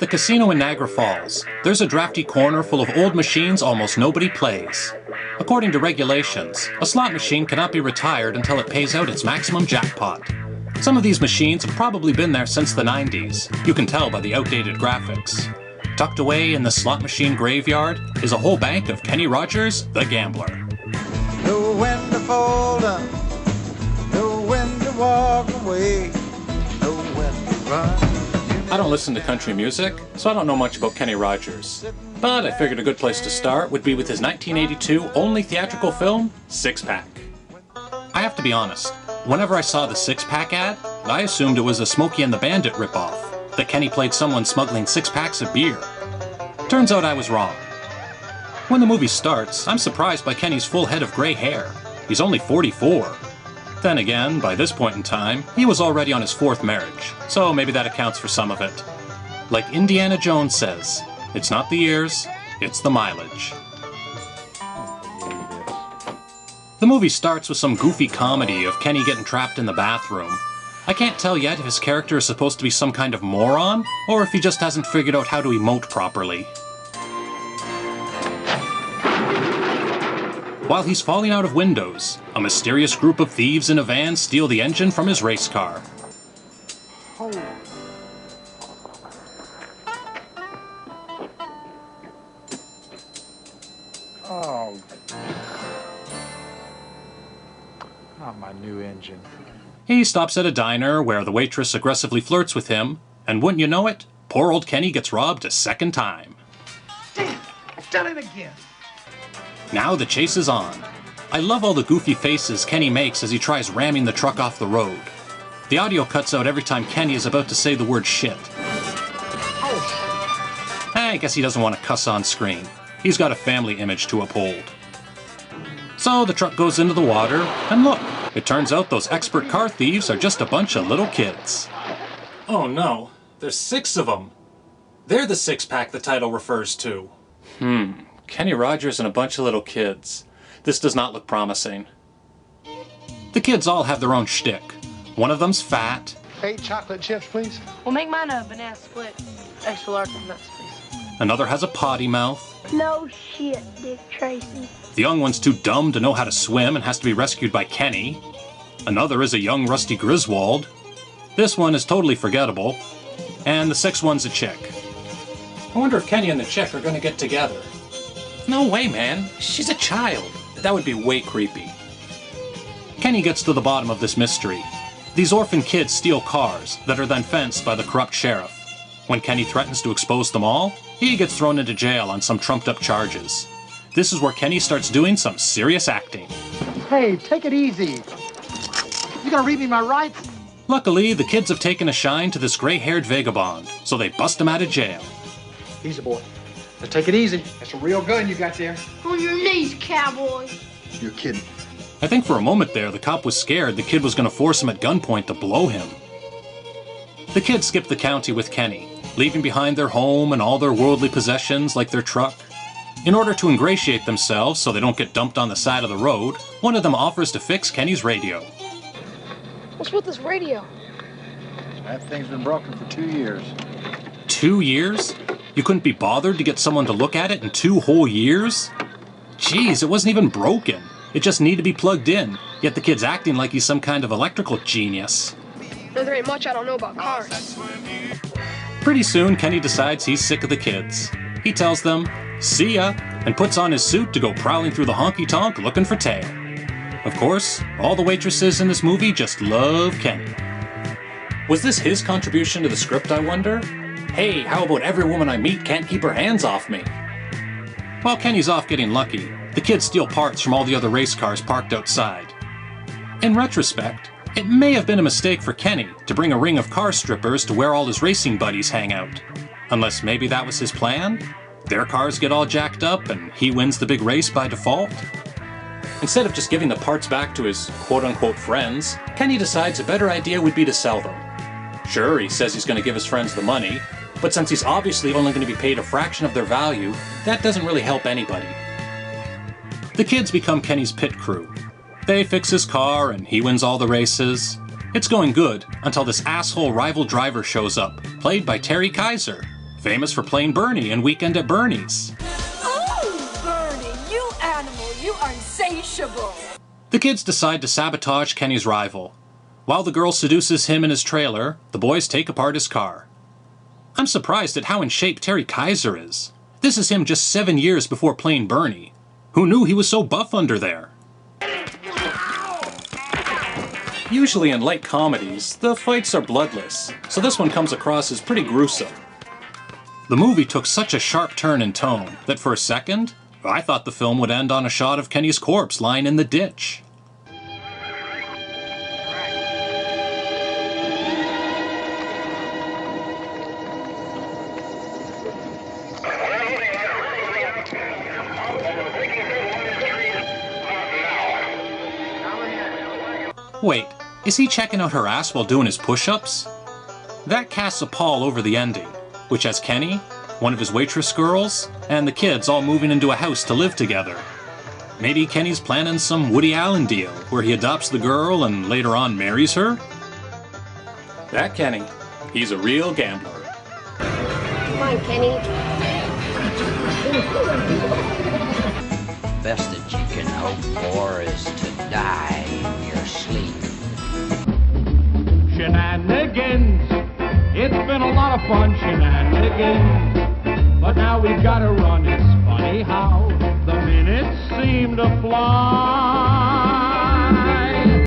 the casino in Niagara Falls, there's a drafty corner full of old machines almost nobody plays. According to regulations, a slot machine cannot be retired until it pays out its maximum jackpot. Some of these machines have probably been there since the 90s. You can tell by the outdated graphics. Tucked away in the slot machine graveyard is a whole bank of Kenny Rogers, the Gambler. Know when to fold up, know when to walk away, know when to run. I don't listen to country music, so I don't know much about Kenny Rogers. But I figured a good place to start would be with his 1982 only theatrical film, Six Pack. I have to be honest, whenever I saw the Six Pack ad, I assumed it was a Smokey and the Bandit ripoff, that Kenny played someone smuggling 6 packs of beer. Turns out I was wrong. When the movie starts, I'm surprised by Kenny's full head of gray hair. He's only 44. Then again, by this point in time, he was already on his 4th marriage, so maybe that accounts for some of it. Like Indiana Jones says, it's not the years, it's the mileage. The movie starts with some goofy comedy of Kenny getting trapped in the bathroom. I can't tell yet if his character is supposed to be some kind of moron, or if he just hasn't figured out how to emote properly. While he's falling out of windows, a mysterious group of thieves in a van steal the engine from his race car. Oh. Not my new engine. He stops at a diner where the waitress aggressively flirts with him, and wouldn't you know it, poor old Kenny gets robbed a second time. Damn, I've done it again. Now the chase is on. I love all the goofy faces Kenny makes as he tries ramming the truck off the road. The audio cuts out every time Kenny is about to say the word shit. I guess he doesn't want to cuss on screen. He's got a family image to uphold. So the truck goes into the water, and look, it turns out those expert car thieves are just a bunch of little kids. Oh no, there's 6 of them. They're the 6-pack the title refers to. Kenny Rogers and a bunch of little kids. This does not look promising. The kids all have their own shtick. One of them's fat. 8 chocolate chips, please. We'll make mine a banana split. Extra large with nuts, please. Another has a potty mouth. No shit, Dick Tracy. The young one's too dumb to know how to swim and has to be rescued by Kenny. Another is a young Rusty Griswold. This one is totally forgettable. And the 6th one's a chick. I wonder if Kenny and the chick are gonna get together. No way, man. She's a child. That would be way creepy. Kenny gets to the bottom of this mystery. These orphan kids steal cars that are then fenced by the corrupt sheriff. When Kenny threatens to expose them all, he gets thrown into jail on some trumped-up charges. This is where Kenny starts doing some serious acting. Hey, take it easy. You gonna read me my rights? Luckily, the kids have taken a shine to this gray-haired vagabond, so they bust him out of jail. Easy, boy. Now take it easy. That's a real gun you got there. On your knees, cowboy. You're kidding. I think for a moment there, the cop was scared the kid was going to force him at gunpoint to blow him. The kids skip the county with Kenny, leaving behind their home and all their worldly possessions like their truck. In order to ingratiate themselves so they don't get dumped on the side of the road, one of them offers to fix Kenny's radio. What's with this radio? That thing's been broken for 2 years. 2 years? You couldn't be bothered to get someone to look at it in 2 whole years? Jeez, it wasn't even broken. It just needed to be plugged in, yet the kid's acting like he's some kind of electrical genius. No, there ain't much I don't know about cars. Pretty soon, Kenny decides he's sick of the kids. He tells them, "See ya," and puts on his suit to go prowling through the honky-tonk looking for tail. Of course, all the waitresses in this movie just love Kenny. Was this his contribution to the script, I wonder? Hey, how about every woman I meet can't keep her hands off me? While Kenny's off getting lucky, the kids steal parts from all the other race cars parked outside. In retrospect, it may have been a mistake for Kenny to bring a ring of car strippers to where all his racing buddies hang out. Unless maybe that was his plan? Their cars get all jacked up and he wins the big race by default? Instead of just giving the parts back to his quote-unquote friends, Kenny decides a better idea would be to sell them. Sure, he says he's going to give his friends the money, but since he's obviously only going to be paid a fraction of their value, that doesn't really help anybody. The kids become Kenny's pit crew. They fix his car and he wins all the races. It's going good until this asshole rival driver shows up, played by Terry Kaiser. famous for playing Bernie in Weekend at Bernie's. Oh, Bernie, you animal, you are insatiable. The kids decide to sabotage Kenny's rival. While the girl seduces him in his trailer, the boys take apart his car. I'm surprised at how in shape Terry Kaiser is. This is him just 7 years before playing Bernie. Who knew he was so buff under there? Usually in light comedies, the fights are bloodless, so this one comes across as pretty gruesome. The movie took such a sharp turn in tone that for a second, I thought the film would end on a shot of Kenny's corpse lying in the ditch. Wait, is he checking out her ass while doing his push-ups? That casts a pall over the ending, which has Kenny, one of his waitress girls, and the kids all moving into a house to live together. Maybe Kenny's planning some Woody Allen deal, where he adopts the girl and later on marries her? That Kenny, he's a real gambler. Come on, Kenny. Best that you can hope for is to die in your sleep. Shenanigans. It's been a lot of fun, shenanigans. But now we've got to run. It's funny how the minutes seem to fly.